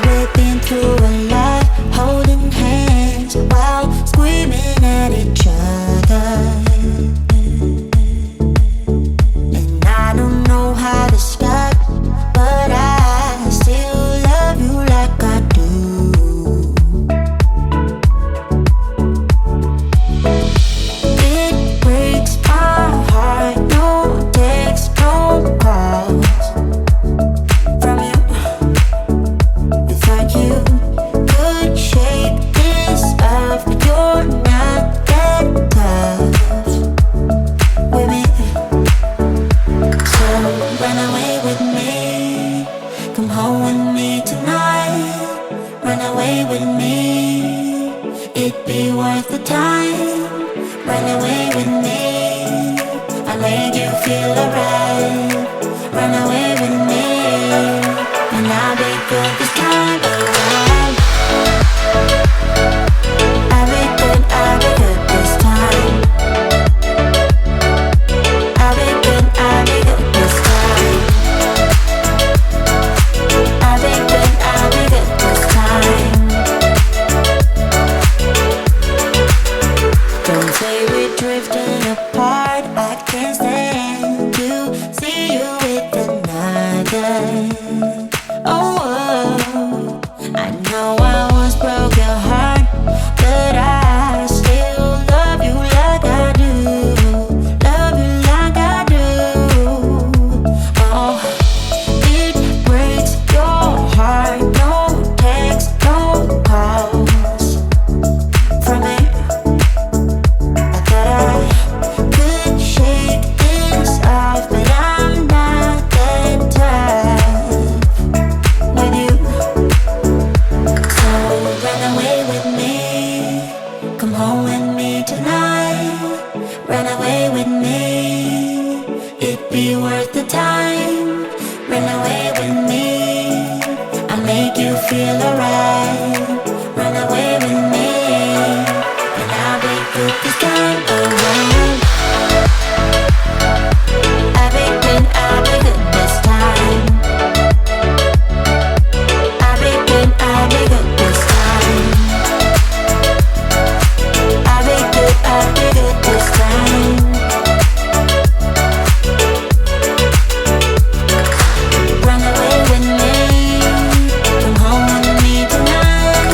We've been through a lot, holding hands while screaming at each other. And I don't know how to stop, but I still love you like I do. It breaks my heart, no text, no calls from you. You could shake this off, but you're not that make you feel alright. Run away with me, and I'll be good this time around. I'll be good this time. I'll be good this time. I'll be good this time. Don't say we're drifting apart. I can't stand to see you with another. Oh, I know I once broke your heart, but I still love you like I do. Love you like I do. Oh, it breaks your heart. No text, no calls from me. I thought I could shake this off, but I'm not that tough with you. So run away with me, come home with me tonight. Run away with me, it'd be worth the time. Run away with me, I'll make you feel alright. Run away with me, and I'll be good this time around. I'll be good this time. I'll be good this time. I'll be good this time. Run away with me, come home with me tonight.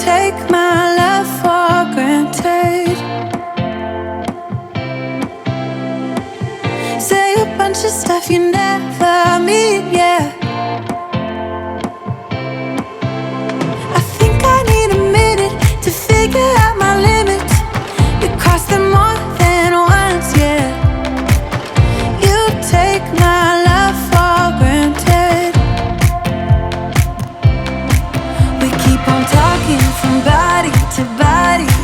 take my love for granted. Say a bunch of stuff you never mean, yeah. I think I need a minute to figure out my limits. You cross them more than once, yeah. You take my love for granted. We keep on talking from body to body.